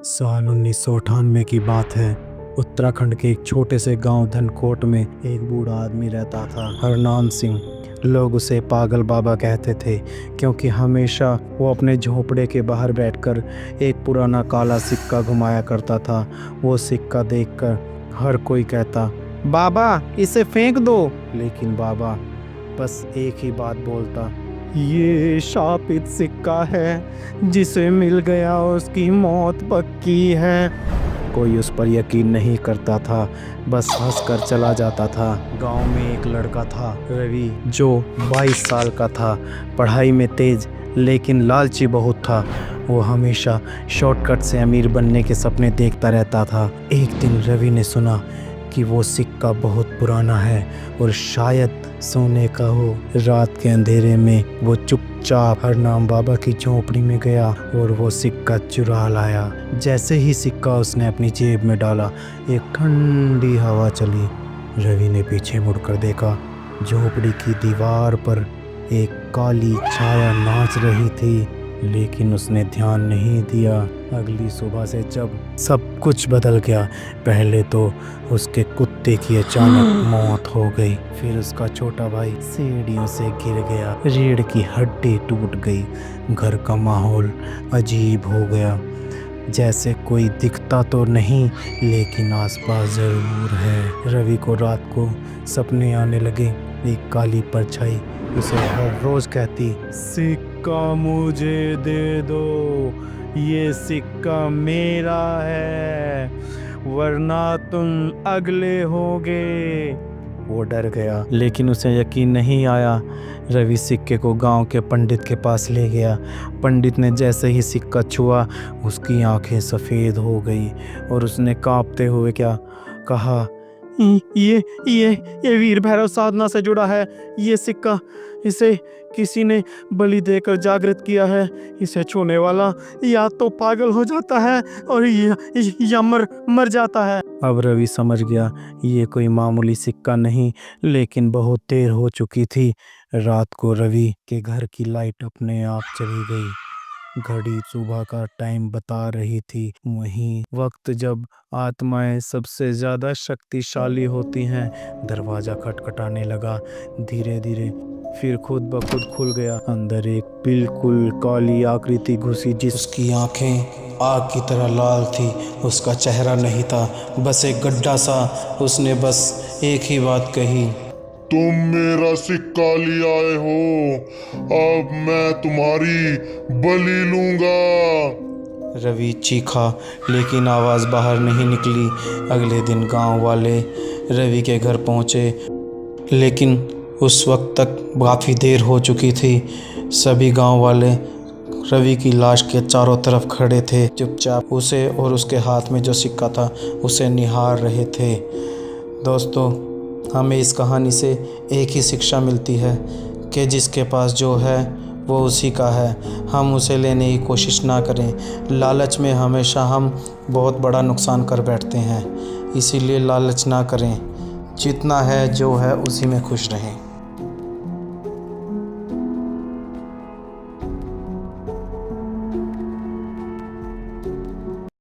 साल 1998 की बात है। उत्तराखंड के एक छोटे से गांव धनकोट में एक बूढ़ा आदमी रहता था, हरनाम सिंह। लोग उसे पागल बाबा कहते थे क्योंकि हमेशा वो अपने झोपड़े के बाहर बैठकर एक पुराना काला सिक्का घुमाया करता था। वो सिक्का देखकर हर कोई कहता, बाबा इसे फेंक दो, लेकिन बाबा बस एक ही बात बोलता, ये शापित सिक्का है, जिसे मिल गया उसकी मौत पक्की है। कोई उस पर यकीन नहीं करता था, बस हंसकर चला जाता था। गांव में एक लड़का था, रवि, जो 22 साल का था। पढ़ाई में तेज लेकिन लालची बहुत था। वो हमेशा शॉर्टकट से अमीर बनने के सपने देखता रहता था। एक दिन रवि ने सुना कि वो सिक्का बहुत पुराना है और शायद सोने का हो। रात के अंधेरे में वो चुपचाप हरनाम बाबा की झोपड़ी में गया और वो सिक्का चुरा लाया। जैसे ही सिक्का उसने अपनी जेब में डाला, एक ठंडी हवा चली। रवि ने पीछे मुड़कर देखा, झोपड़ी की दीवार पर एक काली छाया नाच रही थी, लेकिन उसने ध्यान नहीं दिया। अगली सुबह से जब सब कुछ बदल गया, पहले तो उसके कुत्ते की अचानक मौत हो गई, फिर उसका छोटा भाई सीढ़ियों से गिर गया, रीढ़ की हड्डी टूट गई। घर का माहौल अजीब हो गया, जैसे कोई दिखता तो नहीं लेकिन आसपास जरूर है। रवि को रात को सपने आने लगे। एक काली परछाई उसे हर रोज कहती, सिक्का मुझे दे दो, ये सिक्का मेरा है, वरना तुम अगले होगे। वो डर गया, लेकिन उसे यकीन नहीं आया। रवि सिक्के को गांव के पंडित के पास ले गया। पंडित ने जैसे ही सिक्का छुआ, उसकी आंखें सफ़ेद हो गई और उसने कांपते हुए क्या कहा, ये वीर भैरव साधना से जुड़ा है। ये सिक्का, इसे किसी ने बलि देकर जागृत किया है। इसे छूने वाला या तो पागल हो जाता है और या मर जाता है। अब रवि समझ गया, ये कोई मामूली सिक्का नहीं, लेकिन बहुत देर हो चुकी थी। रात को रवि के घर की लाइट अपने आप चली गई। घड़ी सुबह का टाइम बता रही थी। वहीं वक्त जब आत्माएं सबसे ज्यादा शक्तिशाली होती हैं। दरवाजा खटखटाने लगा, धीरे धीरे फिर खुद ब खुद खुल गया। अंदर एक बिल्कुल काली आकृति घुसी, जिसकी आंखें आग की तरह लाल थी। उसका चेहरा नहीं था, बस एक गड्ढा सा। उसने बस एक ही बात कही, तुम मेरा सिक्का ले आए हो, अब मैं तुम्हारी बलि लूंगा। रवि चीखा, लेकिन आवाज़ बाहर नहीं निकली। अगले दिन गांव वाले रवि के घर पहुंचे, लेकिन उस वक्त तक काफ़ी देर हो चुकी थी। सभी गांव वाले रवि की लाश के चारों तरफ खड़े थे, चुपचाप उसे और उसके हाथ में जो सिक्का था उसे निहार रहे थे। दोस्तों, हमें इस कहानी से एक ही शिक्षा मिलती है कि जिसके पास जो है वो उसी का है। हम उसे लेने की कोशिश ना करें। लालच में हमेशा हम बहुत बड़ा नुकसान कर बैठते हैं, इसीलिए लालच ना करें। जितना है जो है उसी में खुश रहें।